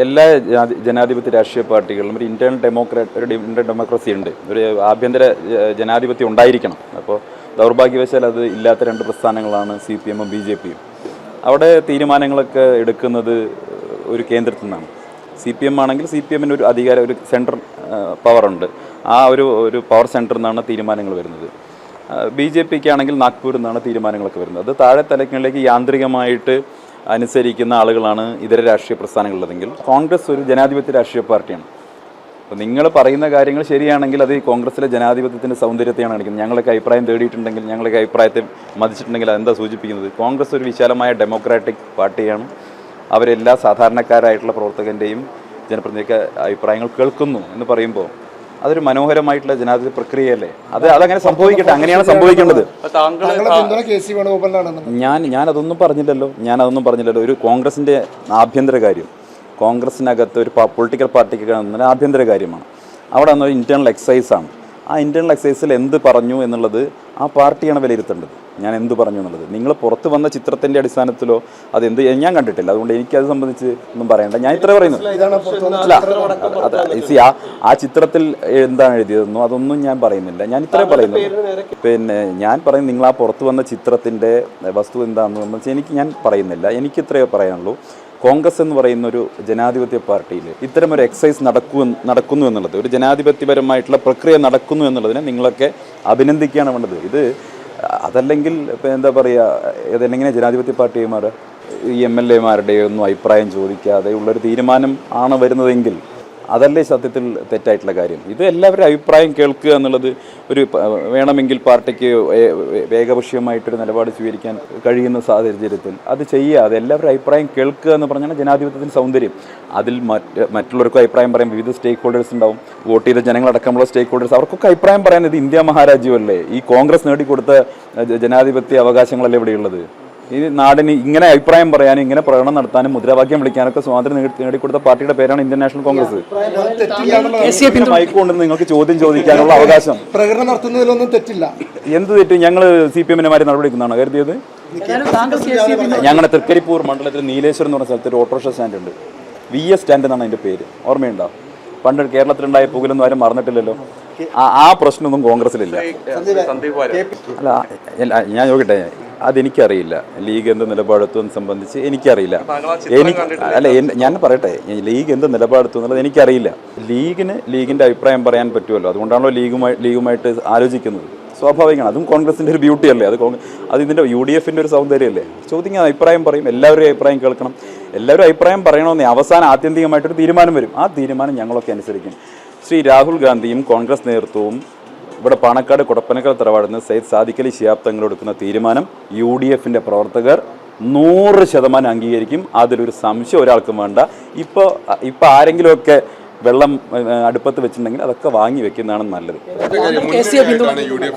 എല്ലാ ജനാധിപത്യ രാഷ്ട്രീയ പാർട്ടികളിലും ഒരു ഇന്റേണൽ ഡെമോക്രസി ഉണ്ട്, ഒരു ആഭ്യന്തര ജനാധിപത്യം ഉണ്ടായിരിക്കണം. അപ്പോൾ ദൗർഭാഗ്യവശാൽ അത് ഇല്ലാത്ത രണ്ട് പ്രസ്ഥാനങ്ങളാണ് CPM-ഉം BJP-യും. അവിടെ തീരുമാനങ്ങളൊക്കെ എടുക്കുന്നത് ഒരു കേന്ദ്രത്തിൽ നിന്നാണ്. CPM ആണെങ്കിൽ CPM-ന് ഒരു അധികാരം, ഒരു സെൻട്രൽ പവറുണ്ട്. ആ ഒരു പവർ സെൻറ്ററിൽ നിന്നാണ് തീരുമാനങ്ങൾ വരുന്നത്. BJP-ക്ക് ആണെങ്കിൽ നാഗ്പൂരിൽ നിന്നാണ് തീരുമാനങ്ങളൊക്കെ വരുന്നത്. അത് താഴെ തലങ്ങളിലേക്ക് യാന്ത്രികമായിട്ട് അനുസരിക്കുന്ന ആളുകളാണ് ഇതര രാഷ്ട്രീയ പ്രസ്ഥാനങ്ങളുള്ളതെങ്കിൽ കോൺഗ്രസ് ഒരു ജനാധിപത്യ രാഷ്ട്രീയ പാർട്ടിയാണ്. അപ്പോൾ നിങ്ങൾ പറയുന്ന കാര്യങ്ങൾ ശരിയാണെങ്കിൽ അത് ഈ കോൺഗ്രസിലെ ജനാധിപത്യത്തിൻ്റെ സൗന്ദര്യത്തെയാണ് കാണിക്കുന്നത്. ഞങ്ങളൊക്കെ അഭിപ്രായം തേടിയിട്ടുണ്ടെങ്കിൽ, ഞങ്ങളൊക്കെ അഭിപ്രായത്തെ മതിച്ചിട്ടുണ്ടെങ്കിൽ അതെന്താ സൂചിപ്പിക്കുന്നത്? കോൺഗ്രസ് ഒരു വിശാലമായ ഡെമോക്രാറ്റിക് പാർട്ടിയാണ്. അവരെല്ലാ സാധാരണക്കാരായിട്ടുള്ള പ്രവർത്തകൻ്റെയും ജനപ്രതിനിധിയൊക്കെ അഭിപ്രായങ്ങൾ കേൾക്കുന്നു എന്ന് പറയുമ്പോൾ അതൊരു മനോഹരമായിട്ടുള്ള ജനാധിപത്യ പ്രക്രിയയല്ലേ? അതങ്ങനെ സംഭവിക്കട്ടെ, അങ്ങനെയാണ് സംഭവിക്കേണ്ടത്. ഞാനതൊന്നും പറഞ്ഞില്ലല്ലോ. ഒരു കോൺഗ്രസിൻ്റെ ആഭ്യന്തര കാര്യം, കോൺഗ്രസിനകത്ത് ഒരു പൊളിറ്റിക്കൽ പാർട്ടിക്ക് ആഭ്യന്തര കാര്യമാണ്. അവിടെ ഒരു ഇന്റേണൽ എക്സസൈസാണ്. ആ ഇന്റേണൽ എക്സസൈസിൽ എന്ത് പറഞ്ഞു എന്നുള്ളത് ആ പാർട്ടിയാണ് വിലയിരുത്തേണ്ടത്. ഞാൻ എന്ത് പറഞ്ഞു എന്നുള്ളത് നിങ്ങൾ പുറത്ത് വന്ന ചിത്രത്തിൻ്റെ അടിസ്ഥാനത്തിലോ അതെന്ത് ഞാൻ കണ്ടിട്ടില്ല. അതുകൊണ്ട് എനിക്കത് സംബന്ധിച്ച് ഒന്നും പറയണ്ട. ഞാൻ ഇത്ര പറയുന്നു. അല്ല, ആ ചിത്രത്തിൽ എന്താണ് എഴുതിയതെന്നോ അതൊന്നും ഞാൻ പറയുന്നില്ല. ഞാൻ ഇത്രേ പറയുന്നു. പിന്നെ ഞാൻ പറയുന്നത് നിങ്ങൾ ആ പുറത്ത് വന്ന ചിത്രത്തിൻ്റെ വസ്തു എന്താണെന്ന് വെച്ചാൽ ഞാൻ പറയുന്നില്ല. എനിക്ക് ഇത്രയേ പറയാനുള്ളൂ. കോൺഗ്രസ് എന്ന് പറയുന്ന ഒരു ജനാധിപത്യ പാർട്ടിയിൽ ഇത്തരമൊരു എക്സസൈസ് നടക്കുന്നു എന്നുള്ളത്, ഒരു ജനാധിപത്യപരമായിട്ടുള്ള പ്രക്രിയ നടക്കുന്നു എന്നുള്ളതിനെ നിങ്ങളൊക്കെ അഭിനന്ദിക്കുകയാണ് വേണ്ടത്. അതല്ലെങ്കിൽ ഇപ്പം എന്താ പറയുക, ഇതെങ്ങനെ ജനാധിപത്യ പാർട്ടിമാർ ഈ MLA-മാരുടെ ഒന്നും അഭിപ്രായം ചോദിക്കാതെ ഉള്ളൊരു തീരുമാനം ആണ് വരുന്നതെങ്കിൽ അതല്ലേ സത്യത്തിൽ തെറ്റായിട്ടുള്ള കാര്യം? ഇത് എല്ലാവരും അഭിപ്രായം കേൾക്കുക എന്നുള്ളത് വേണമെങ്കിൽ പാർട്ടിക്ക് ഏകപക്ഷീയമായിട്ടൊരു നിലപാട് സ്വീകരിക്കാൻ കഴിയുന്ന സാഹചര്യത്തിൽ അത് ചെയ്യുക. അത് എല്ലാവരും അഭിപ്രായം കേൾക്കുക എന്ന് പറഞ്ഞാൽ ജനാധിപത്യത്തിൻ്റെ സൗന്ദര്യം. അതിൽ മറ്റുള്ളവർക്കും അഭിപ്രായം പറയാൻ വിവിധ സ്റ്റേക്ക് ഹോൾഡേഴ്സ് ഉണ്ടാവും. വോട്ട് ചെയ്ത ജനങ്ങളടക്കമുള്ള സ്റ്റേക്ക് ഹോൾഡേഴ്സ്, അവർക്കൊക്കെ അഭിപ്രായം പറയാൻ ഇത് ഇന്ത്യ മഹാരാജ്യമല്ലേ? ഈ കോൺഗ്രസ് നേടിക്കൊടുത്ത ജനാധിപത്യ അവകാശങ്ങളല്ലേ ഇവിടെയുള്ളത്? ഈ നാടിന് ഇങ്ങനെ അഭിപ്രായം പറയാനും ഇങ്ങനെ പ്രകടനം നടത്താനും മുദ്രാവാക്യം വിളിക്കാനൊക്കെ സ്വാതന്ത്ര്യം നേടിക്കൊടുത്ത പാർട്ടിയുടെ പേരാണ് ഇന്ത്യൻ നാഷണൽ കോൺഗ്രസ്. മൈക്കുകൊണ്ടെന്ന് നിങ്ങൾക്ക് ചോദ്യം ചോദിക്കാനുള്ള അവകാശം. പ്രകടനം നടത്തുന്നതിലൊന്നും തെറ്റില്ല. എന്ത് തെറ്റ്? ഞങ്ങൾ CPM-മാരെ നടപടിക്കുന്നതാണ് കരുതിയത്? ഞങ്ങളുടെ തൃക്കരിപ്പൂർ മണ്ഡലത്തിൽ നീലേശ്വരം എന്ന് പറഞ്ഞ സ്ഥലത്ത് ഒരു ഓട്ടോറിക്ഷ സ്റ്റാൻഡ് ഉണ്ട്. VS സ്റ്റാൻഡ് എന്നാണ് അതിൻ്റെ പേര്. ഓർമ്മയുണ്ടോ? പണ്ട് കേരളത്തിലുണ്ടായ പുകലൊന്നും ആരും മറന്നിട്ടില്ലല്ലോ. ആ പ്രശ്നമൊന്നും കോൺഗ്രസിലില്ല. അല്ല, ഞാൻ നോക്കട്ടെ, അതെനിക്കറിയില്ല. ലീഗ് എന്ത് നിലപാടെത്തുമെന്ന് സംബന്ധിച്ച് എനിക്കറിയില്ല. ഞാൻ പറയട്ടെ, ലീഗ് എന്ത് നിലപാടെത്തും എന്നുള്ളത് എനിക്കറിയില്ല. ലീഗിൻ്റെ അഭിപ്രായം പറയാൻ പറ്റുമല്ലോ. അതുകൊണ്ടാണല്ലോ ലീഗുമായിട്ട് ആലോചിക്കുന്നത്. സ്വാഭാവികമാണ്. അതും കോൺഗ്രസിൻ്റെ ഒരു ബ്യൂട്ടി അല്ലേ? അത് ഇതിൻ്റെ UDF-ൻ്റെ ഒരു സൗന്ദര്യമല്ലേ? ചോദിക്കാൻ അഭിപ്രായം പറയും, എല്ലാവരും അഭിപ്രായം കേൾക്കണം. എല്ലാവരും അഭിപ്രായം പറയണമെന്നേ അവസാനം ആത്യന്തികമായിട്ടൊരു തീരുമാനം വരും. ആ തീരുമാനം ഞങ്ങളൊക്കെ അനുസരിക്കും. ശ്രീ രാഹുൽ ഗാന്ധിയും കോൺഗ്രസ് നേതൃത്വവും ഇവിടെ പാണക്കാട് കൊടപ്പനക്കൽ തറവാടുന്ന സയ്യിദ് സാദിഖ് അലി ശിഹാബ് തങ്ങൾ എടുക്കുന്ന തീരുമാനം UDF-ൻ്റെ പ്രവർത്തകർ 100% അംഗീകരിക്കും. അതിലൊരു സംശയം ഒരാൾക്കും വേണ്ട. ഇപ്പോൾ ആരെങ്കിലുമൊക്കെ വെള്ളം അടുപ്പത്ത് വെച്ചിട്ടുണ്ടെങ്കിൽ അതൊക്കെ വാങ്ങി വെക്കുന്നതാണ് നല്ലത്.